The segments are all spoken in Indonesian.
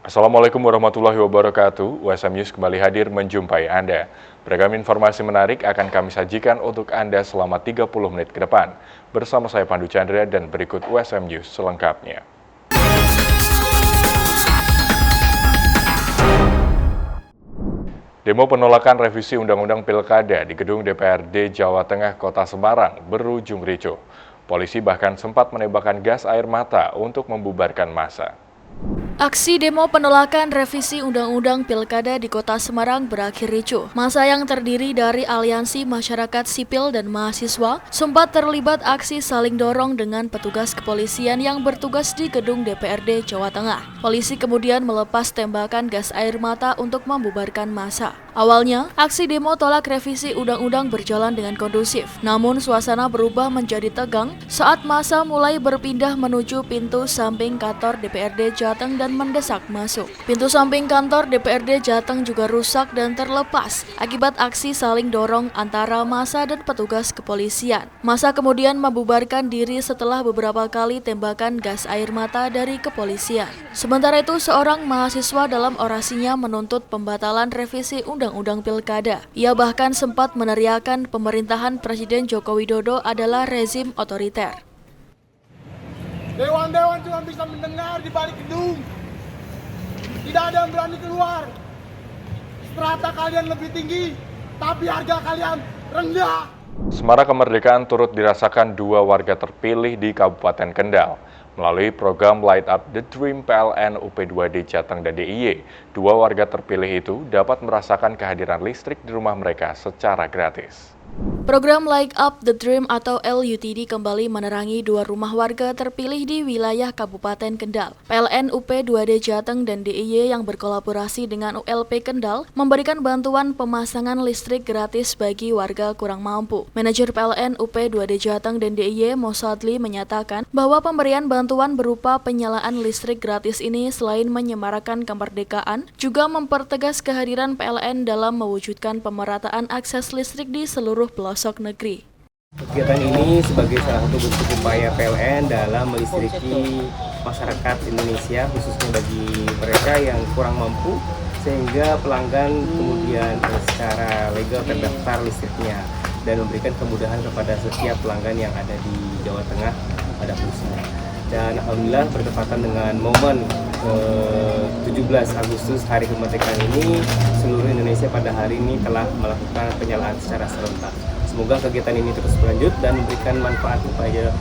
Assalamualaikum warahmatullahi wabarakatuh. USM News kembali hadir menjumpai Anda. Beragam informasi menarik akan kami sajikan untuk Anda selama 30 menit ke depan. Bersama saya Pandu Chandra dan berikut USM News selengkapnya. Demo penolakan revisi Undang-Undang Pilkada di gedung DPRD Jawa Tengah Kota Semarang berujung ricuh. Polisi bahkan sempat menembakkan gas air mata untuk membubarkan massa. Aksi demo penolakan revisi Undang-Undang Pilkada di Kota Semarang berakhir ricuh. Massa yang terdiri dari aliansi masyarakat sipil dan mahasiswa sempat terlibat aksi saling dorong dengan petugas kepolisian yang bertugas di gedung DPRD Jawa Tengah. Polisi kemudian melepas tembakan gas air mata untuk membubarkan massa. Awalnya, aksi demo tolak revisi undang-undang berjalan dengan kondusif. Namun, suasana berubah menjadi tegang saat massa mulai berpindah menuju pintu samping kantor DPRD Jateng dan mendesak masuk. Pintu samping kantor DPRD Jateng juga rusak dan terlepas akibat aksi saling dorong antara massa dan petugas kepolisian. Massa kemudian membubarkan diri setelah beberapa kali tembakan gas air mata dari kepolisian. Sementara itu, seorang mahasiswa dalam orasinya menuntut pembatalan revisi Undang-Undang Pilkada. Ia bahkan sempat meneriakan pemerintahan Presiden Joko Widodo adalah rezim otoriter. Dewan-dewan cuma bisa mendengar di balik gedung. Tidak ada yang berani keluar. Strata kalian lebih tinggi, tapi harga kalian rendah. Semarak kemerdekaan turut dirasakan dua warga terpilih di Kabupaten Kendal. Melalui program Light Up the Dream PLN UP2D Jateng dan DIY, dua warga terpilih itu dapat merasakan kehadiran listrik di rumah mereka secara gratis. Program Light Up the Dream atau LUTD kembali menerangi dua rumah warga terpilih di wilayah Kabupaten Kendal. PLN UP2D Jateng dan DIY yang berkolaborasi dengan ULP Kendal memberikan bantuan pemasangan listrik gratis bagi warga kurang mampu. Manajer PLN UP2D Jateng dan DIY Mosadli menyatakan bahwa pemberian bantuan berupa penyalaan listrik gratis ini selain menyemarakan kemerdekaan, juga mempertegas kehadiran PLN dalam mewujudkan pemerataan akses listrik di seluruh pelosok negeri. Kegiatan ini sebagai salah satu bentuk upaya PLN dalam melistriki masyarakat Indonesia, khususnya bagi mereka yang kurang mampu, sehingga pelanggan kemudian secara legal terdaftar listriknya dan memberikan kemudahan kepada setiap pelanggan yang ada di Jawa Tengah pada khususnya. Dan alhamdulillah bertepatan dengan momen 17 Agustus Hari Kemerdekaan ini, seluruh Indonesia pada hari ini telah melakukan penyalaan secara serentak. Semoga kegiatan ini terus berlanjut dan memberikan manfaat kepada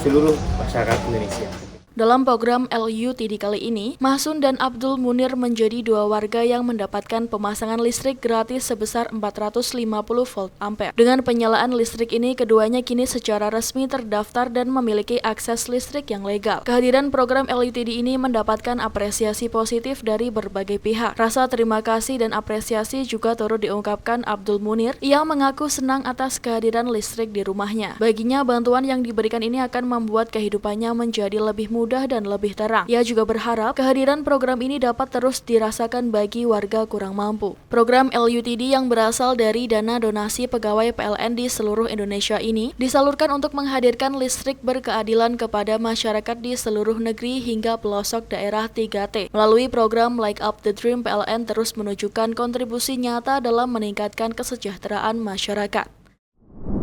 seluruh masyarakat Indonesia. Dalam program LUTD kali ini, Mahsun dan Abdul Munir menjadi dua warga yang mendapatkan pemasangan listrik gratis sebesar 450 volt ampere. Dengan penyalaan listrik ini, keduanya kini secara resmi terdaftar dan memiliki akses listrik yang legal. Kehadiran program LUTD ini mendapatkan apresiasi positif dari berbagai pihak. Rasa terima kasih dan apresiasi juga turut diungkapkan Abdul Munir yang mengaku senang atas kehadiran listrik di rumahnya. Baginya, bantuan yang diberikan ini akan membuat kehidupannya menjadi lebih mudah dan lebih terang. Ia juga berharap kehadiran program ini dapat terus dirasakan bagi warga kurang mampu. Program LUTD yang berasal dari dana donasi pegawai PLN di seluruh Indonesia ini disalurkan untuk menghadirkan listrik berkeadilan kepada masyarakat di seluruh negeri hingga pelosok daerah 3T. Melalui program Light Up the Dream, PLN terus menunjukkan kontribusi nyata dalam meningkatkan kesejahteraan masyarakat.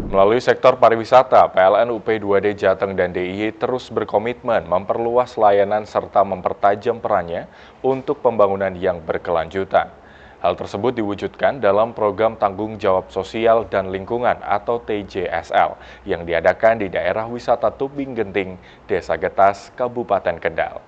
Melalui sektor pariwisata, PLN UP2D Jateng dan DIY terus berkomitmen memperluas layanan serta mempertajam perannya untuk pembangunan yang berkelanjutan. Hal tersebut diwujudkan dalam program Tanggung Jawab Sosial dan Lingkungan atau TJSL yang diadakan di daerah wisata Tubing Genting, Desa Getas, Kabupaten Kendal.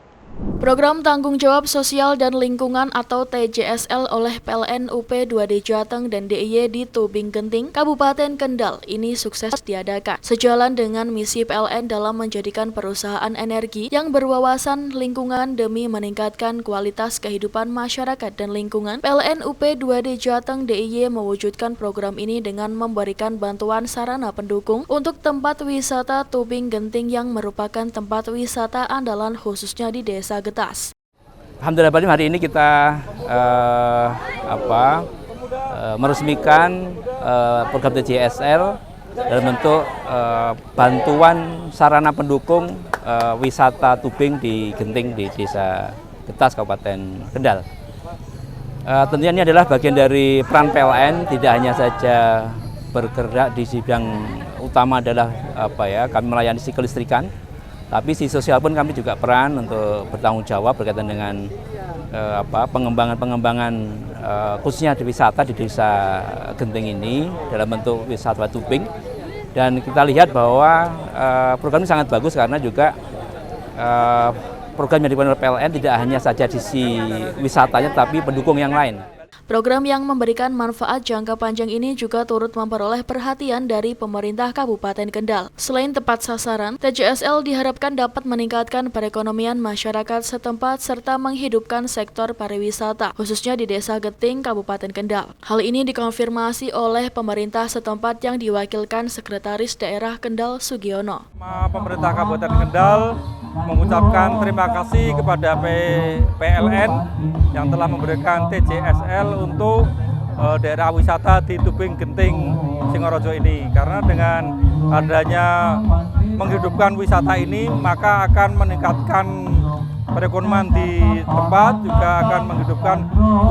Program Tanggung Jawab Sosial dan Lingkungan atau TJSL oleh PLN UP2D Jateng dan DIY di Tubing Genting, Kabupaten Kendal ini sukses diadakan. Sejalan dengan misi PLN dalam menjadikan perusahaan energi yang berwawasan lingkungan demi meningkatkan kualitas kehidupan masyarakat dan lingkungan, PLN UP2D Jateng DIY mewujudkan program ini dengan memberikan bantuan sarana pendukung untuk tempat wisata Tubing Genting yang merupakan tempat wisata andalan khususnya di Desa Getas. Alhamdulillah hari ini kita meresmikan program TJSL dalam bentuk bantuan sarana pendukung wisata tubing di Genting di Desa Getas, Kabupaten Kendal. Tentunya ini adalah bagian dari peran PLN, tidak hanya saja bergerak di bidang utama adalah kami melayani si kelistrikan, tapi si sosial pun kami juga peran untuk bertanggung jawab berkaitan dengan pengembangan khususnya di wisata di Desa Genting ini dalam bentuk wisata tubing. Dan kita lihat bahwa program ini sangat bagus karena juga program yang dilakukan oleh PLN tidak hanya saja di sisi wisatanya, tapi pendukung yang lain. Program yang memberikan manfaat jangka panjang ini juga turut memperoleh perhatian dari pemerintah Kabupaten Kendal. Selain tepat sasaran, TJSL diharapkan dapat meningkatkan perekonomian masyarakat setempat serta menghidupkan sektor pariwisata, khususnya di Desa Genting, Kabupaten Kendal. Hal ini dikonfirmasi oleh pemerintah setempat yang diwakilkan Sekretaris Daerah Kendal Sugiono. Pemerintah Kabupaten Kendal mengucapkan terima kasih kepada PLN yang telah memberikan TJSL untuk daerah wisata di Tubing Genting Singorojo ini. Karena dengan adanya menghidupkan wisata ini maka akan meningkatkan perekonomian di tempat, juga akan menghidupkan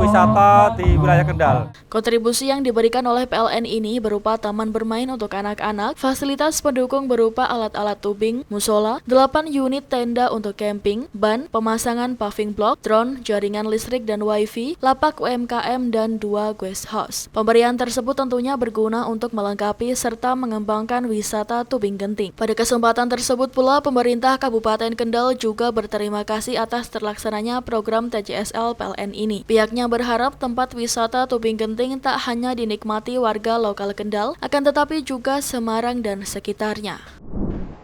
wisata di wilayah Kendal. Kontribusi yang diberikan oleh PLN ini berupa taman bermain untuk anak-anak, fasilitas pendukung berupa alat-alat tubing, musola, 8 unit tenda untuk camping, ban, pemasangan paving block, drone, jaringan listrik dan wifi, lapak UMKM, dan 2 guest house. Pemberian tersebut tentunya berguna untuk melengkapi serta mengembangkan wisata Tubing Genting. Pada kesempatan tersebut pula, pemerintah Kabupaten Kendal juga berterima kasih atas terlaksananya program TJSL PLN ini. Pihaknya berharap tempat wisata Tubing Genting tak hanya dinikmati warga lokal Kendal, akan tetapi juga Semarang dan sekitarnya.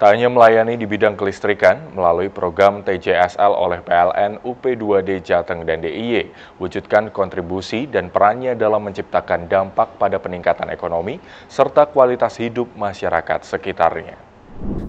Tak hanya melayani di bidang kelistrikan, melalui program TJSL oleh PLN, UP2D Jateng dan DIY, wujudkan kontribusi dan perannya dalam menciptakan dampak pada peningkatan ekonomi serta kualitas hidup masyarakat sekitarnya.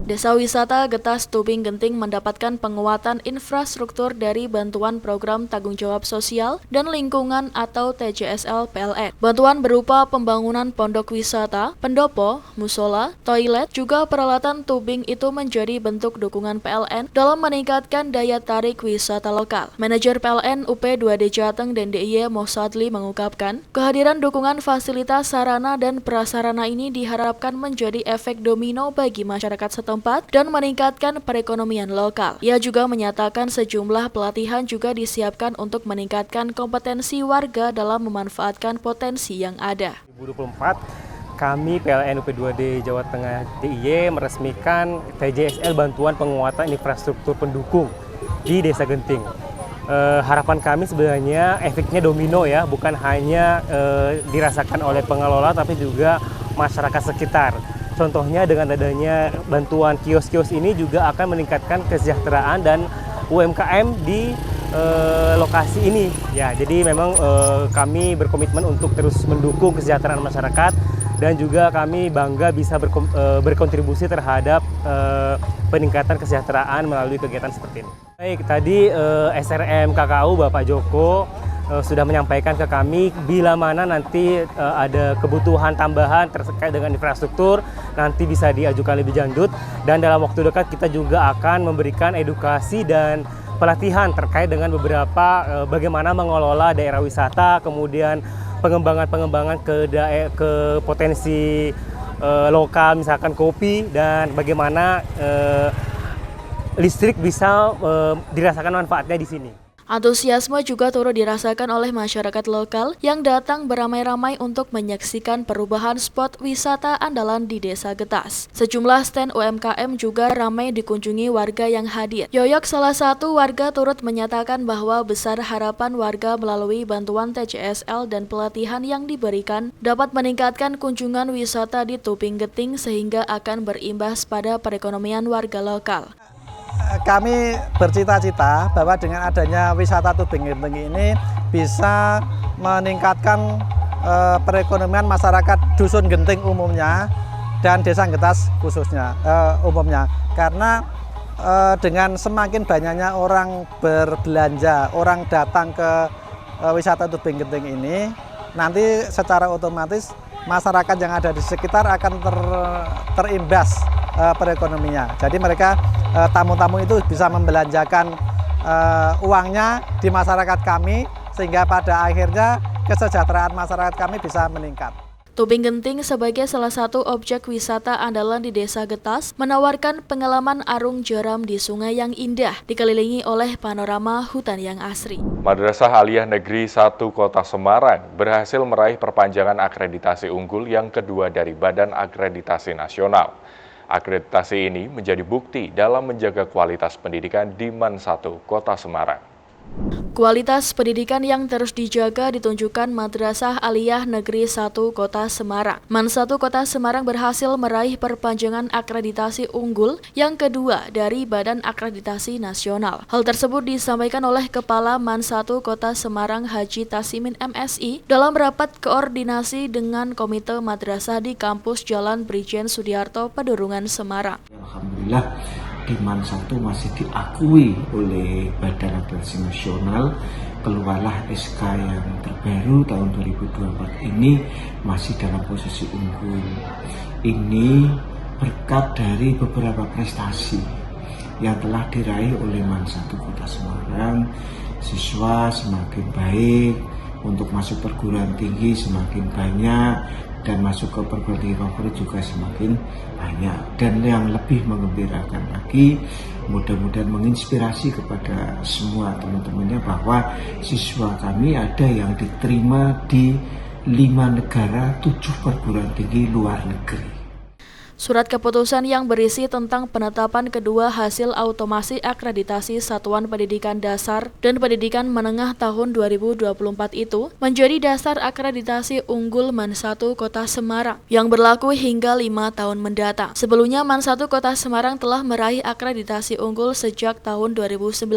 Desa Wisata Getas Tubing Genting mendapatkan penguatan infrastruktur dari bantuan program tanggung jawab sosial dan lingkungan atau TJSL PLN. Bantuan berupa pembangunan pondok wisata, pendopo, musola, toilet, juga peralatan tubing itu menjadi bentuk dukungan PLN dalam meningkatkan daya tarik wisata lokal. Manajer PLN UP2D Jateng dan DIY Mosadli mengungkapkan, kehadiran dukungan fasilitas sarana dan prasarana ini diharapkan menjadi efek domino bagi masyarakat setempat dan meningkatkan perekonomian lokal. Ia juga menyatakan sejumlah pelatihan juga disiapkan untuk meningkatkan kompetensi warga dalam memanfaatkan potensi yang ada. 2024, kami PLN UP2D Jawa Tengah DIY meresmikan TJSL bantuan penguatan infrastruktur pendukung di Desa Genting. Harapan kami sebenarnya efeknya domino ya, bukan hanya dirasakan oleh pengelola tapi juga masyarakat sekitar. Contohnya dengan adanya bantuan kios-kios ini juga akan meningkatkan kesejahteraan dan UMKM di lokasi ini. Ya, jadi memang kami berkomitmen untuk terus mendukung kesejahteraan masyarakat dan juga kami bangga bisa berkontribusi terhadap peningkatan kesejahteraan melalui kegiatan seperti ini. Baik, tadi SRM KKU Bapak Joko sudah menyampaikan ke kami bila mana nanti ada kebutuhan tambahan terkait dengan infrastruktur nanti bisa diajukan lebih lanjut, dan dalam waktu dekat kita juga akan memberikan edukasi dan pelatihan terkait dengan beberapa bagaimana mengelola daerah wisata, kemudian pengembangan ke potensi lokal misalkan kopi, dan bagaimana listrik bisa dirasakan manfaatnya di sini. Antusiasme juga turut dirasakan oleh masyarakat lokal yang datang beramai-ramai untuk menyaksikan perubahan spot wisata andalan di Desa Getas. Sejumlah stand UMKM juga ramai dikunjungi warga yang hadir. Yoyok, salah satu warga, turut menyatakan bahwa besar harapan warga melalui bantuan TJSL dan pelatihan yang diberikan dapat meningkatkan kunjungan wisata di Tubing Genting sehingga akan berimbas pada perekonomian warga lokal. Kami bercita-cita bahwa dengan adanya wisata Tubing Genting ini bisa meningkatkan perekonomian masyarakat Dusun Genting umumnya dan Desa Getas khususnya umumnya. Karena dengan semakin banyaknya orang berbelanja, orang datang ke wisata Tubing Genting ini, nanti secara otomatis masyarakat yang ada di sekitar akan terimbas perekonominya. Jadi mereka tamu-tamu itu bisa membelanjakan uangnya di masyarakat kami, sehingga pada akhirnya kesejahteraan masyarakat kami bisa meningkat. Tubing Genting sebagai salah satu objek wisata andalan di Desa Getas menawarkan pengalaman arung jeram di sungai yang indah, dikelilingi oleh panorama hutan yang asri. Madrasah Aliyah Negeri 1 Kota Semarang berhasil meraih perpanjangan akreditasi unggul yang kedua dari Badan Akreditasi Nasional. Akreditasi ini menjadi bukti dalam menjaga kualitas pendidikan di MAN 1 Kota Semarang. Kualitas pendidikan yang terus dijaga ditunjukkan Madrasah Aliyah Negeri 1 Kota Semarang. MAN 1 Kota Semarang berhasil meraih perpanjangan akreditasi unggul yang kedua dari Badan Akreditasi Nasional. Hal tersebut disampaikan oleh Kepala MAN 1 Kota Semarang Haji Tasimin MSI dalam rapat koordinasi dengan Komite Madrasah di kampus Jalan Brigjen Sudiarto, Pedurungan, Semarang. Alhamdulillah, di MAN 1 masih diakui oleh Badan Akreditasi Nasional. Keluarlah SK yang terbaru tahun 2024 ini masih dalam posisi unggul. Ini berkat dari beberapa prestasi yang telah diraih oleh MAN 1 Kota Semarang. Siswa semakin baik, untuk masuk perguruan tinggi semakin banyak, dan masuk ke perguruan tinggi favorit juga semakin banyak. Dan yang lebih menggembirakan lagi, mudah-mudahan menginspirasi kepada semua teman-temannya bahwa siswa kami ada yang diterima di 5 negara, 7 perguruan tinggi luar negeri. Surat keputusan yang berisi tentang penetapan kedua hasil automasi akreditasi Satuan Pendidikan Dasar dan Pendidikan Menengah tahun 2024 itu menjadi dasar akreditasi unggul MAN 1 Kota Semarang yang berlaku hingga 5 tahun mendatang. Sebelumnya MAN 1 Kota Semarang telah meraih akreditasi unggul sejak tahun 2019.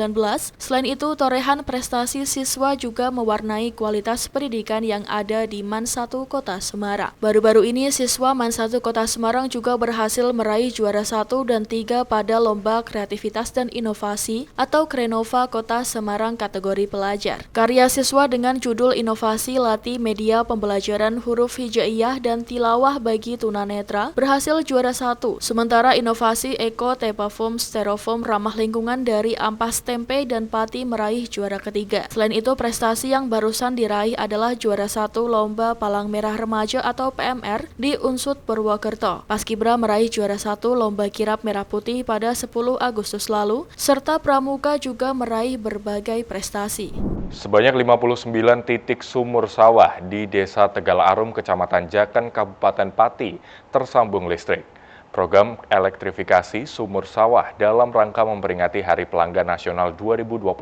Selain itu, torehan prestasi siswa juga mewarnai kualitas pendidikan yang ada di MAN 1 Kota Semarang. Baru-baru ini siswa MAN 1 Kota Semarang juga berhasil meraih juara 1 dan 3 pada Lomba Kreativitas dan Inovasi atau Krenova Kota Semarang kategori pelajar. Karya siswa dengan judul Inovasi Latih Media Pembelajaran Huruf Hijaiyah dan Tilawah bagi Tunanetra berhasil juara 1, sementara Inovasi Eko Tepafoam Styrofoam Ramah Lingkungan dari Ampas Tempe dan Pati meraih juara ketiga. Selain itu, prestasi yang barusan diraih adalah juara 1 Lomba Palang Merah Remaja atau PMR di Unsud Purwokerto. Paskibra meraih juara 1 Lomba Kirap Merah Putih pada 10 Agustus lalu, serta Pramuka juga meraih berbagai prestasi. Sebanyak 59 titik sumur sawah di Desa Tegal Arum, Kecamatan Jaken, Kabupaten Pati tersambung listrik. Program elektrifikasi sumur sawah dalam rangka memperingati Hari Pelanggan Nasional 2024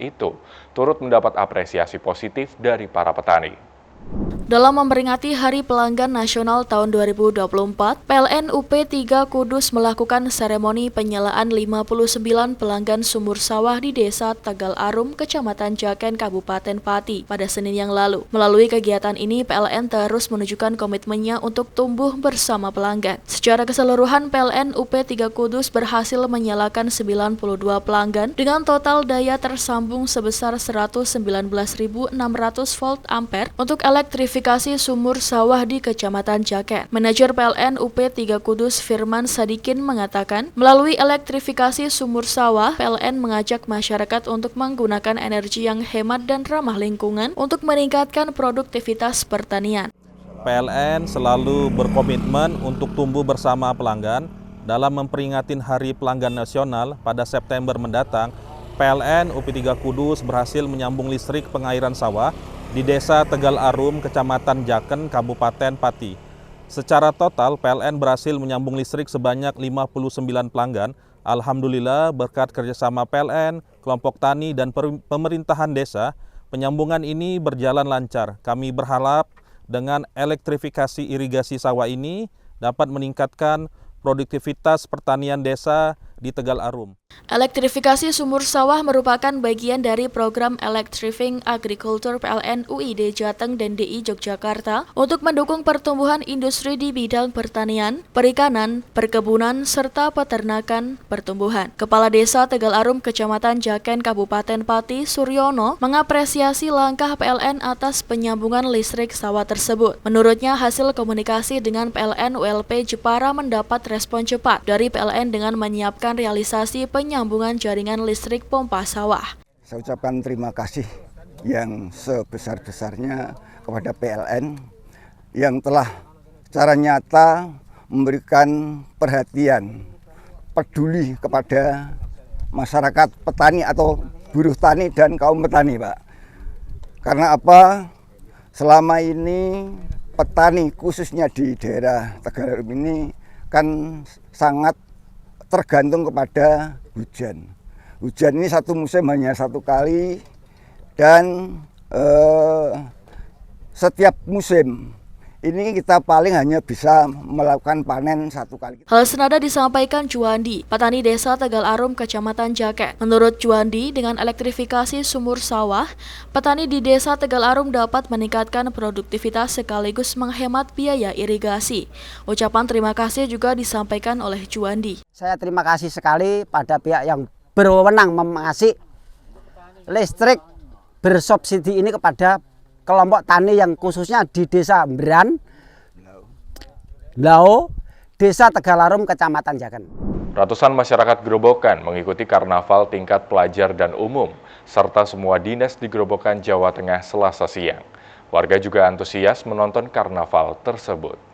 itu turut mendapat apresiasi positif dari para petani. Dalam memperingati Hari Pelanggan Nasional tahun 2024, PLN UP3 Kudus melakukan seremoni penyalaan 59 pelanggan sumur sawah di Desa Tegal Arum, Kecamatan Jaken, Kabupaten Pati pada Senin yang lalu. Melalui kegiatan ini, PLN terus menunjukkan komitmennya untuk tumbuh bersama pelanggan. Secara keseluruhan, PLN UP3 Kudus berhasil menyalakan 92 pelanggan dengan total daya tersambung sebesar 119.600 volt ampere untuk elektrifikasi sumur sawah di Kecamatan Jaken. Manajer PLN UP3 Kudus Firman Sadikin mengatakan, melalui elektrifikasi sumur sawah, PLN mengajak masyarakat untuk menggunakan energi yang hemat dan ramah lingkungan untuk meningkatkan produktivitas pertanian. PLN selalu berkomitmen untuk tumbuh bersama pelanggan. Dalam memperingati Hari Pelanggan Nasional pada September mendatang, PLN UP3 Kudus berhasil menyambung listrik pengairan sawah di Desa Tegal Arum, Kecamatan Jaken, Kabupaten Pati. Secara total, PLN berhasil menyambung listrik sebanyak 59 pelanggan. Alhamdulillah, berkat kerjasama PLN, kelompok tani, dan pemerintahan desa, penyambungan ini berjalan lancar. Kami berharap dengan elektrifikasi irigasi sawah ini dapat meningkatkan produktivitas pertanian desa di Tegal Arum. Elektrifikasi sumur sawah merupakan bagian dari program Electrifying Agriculture PLN UID Jateng dan DI Yogyakarta untuk mendukung pertumbuhan industri di bidang pertanian, perikanan, perkebunan, serta peternakan pertumbuhan. Kepala Desa Tegal Arum, Kecamatan Jaken, Kabupaten Pati, Suryono, mengapresiasi langkah PLN atas penyambungan listrik sawah tersebut. Menurutnya, hasil komunikasi dengan PLN ULP Jepara mendapat respon cepat dari PLN dengan menyiapkan realisasi penyambungan jaringan listrik pompa sawah. Saya ucapkan terima kasih yang sebesar-besarnya kepada PLN yang telah secara nyata memberikan perhatian, peduli kepada masyarakat petani atau buruh tani dan kaum petani, Pak. Karena apa? Selama ini petani khususnya di daerah Tegalan ini kan sangat tergantung kepada hujan. Hujan ini satu musim hanya satu kali dan setiap musim ini kita paling hanya bisa melakukan panen satu kali. Hal senada disampaikan Juandi, petani desa Tegal Arum, Kecamatan Jaket. Menurut Juandi, dengan elektrifikasi sumur sawah, petani di desa Tegal Arum dapat meningkatkan produktivitas sekaligus menghemat biaya irigasi. Ucapan terima kasih juga disampaikan oleh Juandi. Saya terima kasih sekali pada pihak yang berwenang mengasih listrik bersubsidi ini kepada kelompok tani yang khususnya di Desa Mbran, Lao, Desa Tegal Arum, Kecamatan Jaken. Ratusan masyarakat Grobogan mengikuti karnaval tingkat pelajar dan umum, serta semua dinas di Grobogan, Jawa Tengah Selasa siang. Warga juga antusias menonton karnaval tersebut.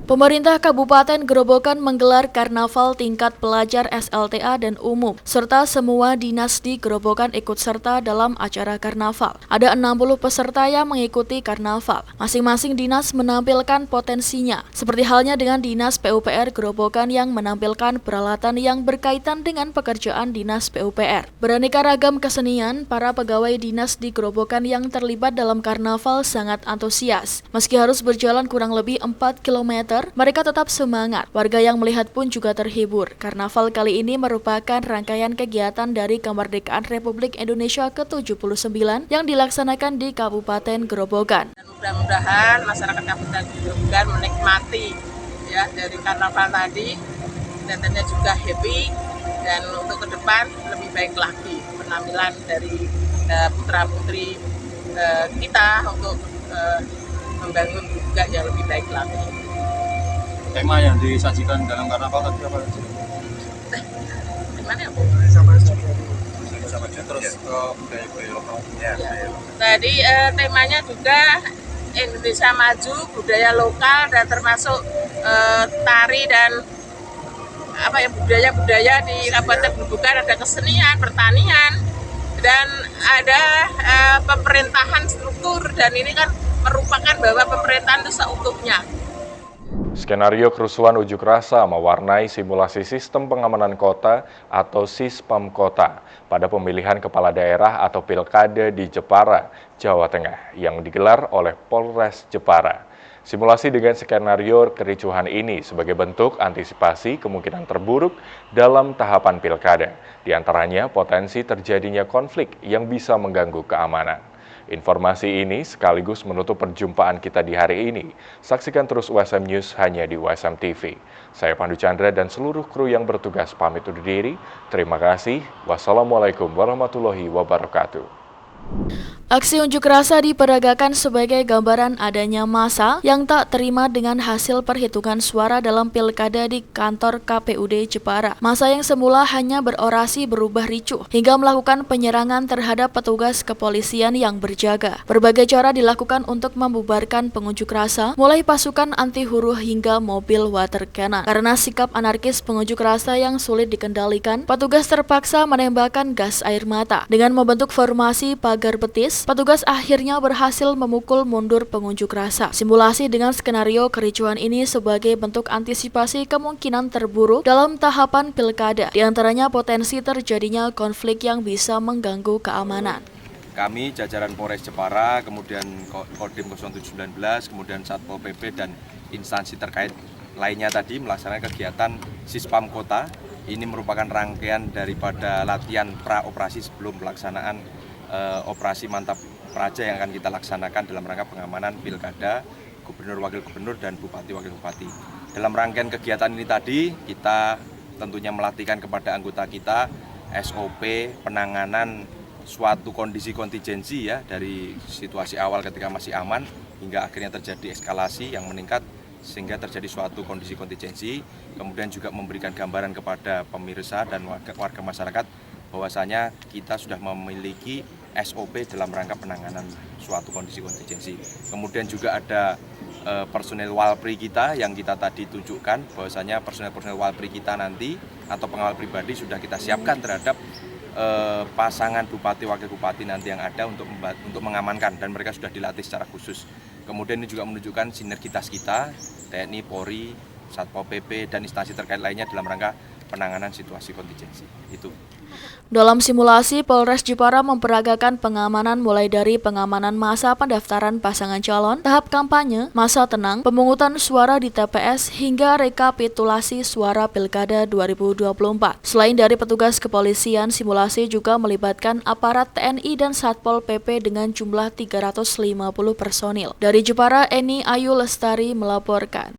Pemerintah Kabupaten Grobogan menggelar karnaval tingkat pelajar SLTA dan umum, serta semua dinas di Grobogan ikut serta dalam acara karnaval. Ada 60 peserta yang mengikuti karnaval. Masing-masing dinas menampilkan potensinya, seperti halnya dengan Dinas PUPR Grobogan yang menampilkan peralatan yang berkaitan dengan pekerjaan Dinas PUPR. Beraneka ragam kesenian, para pegawai dinas di Grobogan yang terlibat dalam karnaval sangat antusias. Meski harus berjalan kurang lebih 4 km, mereka tetap semangat. Warga yang melihat pun juga terhibur. Karnaval kali ini merupakan rangkaian kegiatan dari Kemerdekaan Republik Indonesia ke-79 yang dilaksanakan di Kabupaten Grobogan. Mudah-mudahan masyarakat Kabupaten Grobogan menikmati ya dari karnaval tadi, dan tentunya juga happy, dan untuk ke depan lebih baik lagi penampilan dari putra-putri kita untuk membangun juga yang lebih baik lagi. Tema yang disajikan dalam karnaval tadi apa? Temanya apa? Terus ke budaya-budaya lokal. Tadi temanya juga Indonesia Maju, budaya lokal, dan termasuk tari dan apa ya, budaya-budaya di Kabupaten Grobogan, ada kesenian, pertanian, dan ada pemerintahan struktur, dan ini kan merupakan bahwa pemerintahan itu seutuhnya. Skenario kerusuhan unjuk rasa mewarnai simulasi sistem pengamanan kota atau Sispam Kota pada pemilihan kepala daerah atau Pilkada di Jepara, Jawa Tengah yang digelar oleh Polres Jepara. Simulasi dengan skenario kericuhan ini sebagai bentuk antisipasi kemungkinan terburuk dalam tahapan pilkada, diantaranya potensi terjadinya konflik yang bisa mengganggu keamanan. Informasi ini sekaligus menutup perjumpaan kita di hari ini. Saksikan terus USM News hanya di USM TV. Saya Pandu Chandra dan seluruh kru yang bertugas pamit undur diri. Terima kasih. Wassalamualaikum warahmatullahi wabarakatuh. Aksi unjuk rasa diperagakan sebagai gambaran adanya massa yang tak terima dengan hasil perhitungan suara dalam pilkada di kantor KPUD Jepara. Massa yang semula hanya berorasi berubah ricuh hingga melakukan penyerangan terhadap petugas kepolisian yang berjaga. Berbagai cara dilakukan untuk membubarkan pengunjuk rasa, mulai pasukan anti huru hingga mobil water cannon. Karena sikap anarkis pengunjuk rasa yang sulit dikendalikan, petugas terpaksa menembakkan gas air mata. Dengan membentuk formasi pagar betis, petugas akhirnya berhasil memukul mundur pengunjuk rasa. Simulasi dengan skenario kericuhan ini sebagai bentuk antisipasi kemungkinan terburuk dalam tahapan pilkada, diantaranya potensi terjadinya konflik yang bisa mengganggu keamanan. Kami jajaran Polres Jepara, kemudian Kodim 0719, kemudian Satpol PP dan instansi terkait lainnya tadi melaksanakan kegiatan Sispam Kota. Ini merupakan rangkaian daripada latihan pra-operasi sebelum pelaksanaan operasi Mantap Praja yang akan kita laksanakan dalam rangka pengamanan pilkada, gubernur, wakil gubernur, dan bupati, wakil bupati. Dalam rangkaian kegiatan ini tadi, kita tentunya melatihkan kepada anggota kita SOP penanganan suatu kondisi kontingensi ya, dari situasi awal ketika masih aman hingga akhirnya terjadi eskalasi yang meningkat sehingga terjadi suatu kondisi kontingensi, kemudian juga memberikan gambaran kepada pemirsa dan warga masyarakat bahwasanya kita sudah memiliki SOP dalam rangka penanganan suatu kondisi kontingensi. Kemudian juga ada personel Walpri kita yang kita tadi tunjukkan bahwasanya personel Walpri kita nanti atau pengawal pribadi sudah kita siapkan terhadap pasangan bupati wakil bupati nanti yang ada untuk mengamankan, dan mereka sudah dilatih secara khusus. Kemudian ini juga menunjukkan sinergitas kita TNI, Polri, Satpol PP dan instansi terkait lainnya dalam rangka penanganan situasi kontingensi. Itu. Dalam simulasi, Polres Jepara memperagakan pengamanan mulai dari pengamanan masa pendaftaran pasangan calon, tahap kampanye, masa tenang, pemungutan suara di TPS, hingga rekapitulasi suara Pilkada 2024. Selain dari petugas kepolisian, simulasi juga melibatkan aparat TNI dan Satpol PP dengan jumlah 350 personil. Dari Jepara, Eni Ayu Lestari melaporkan.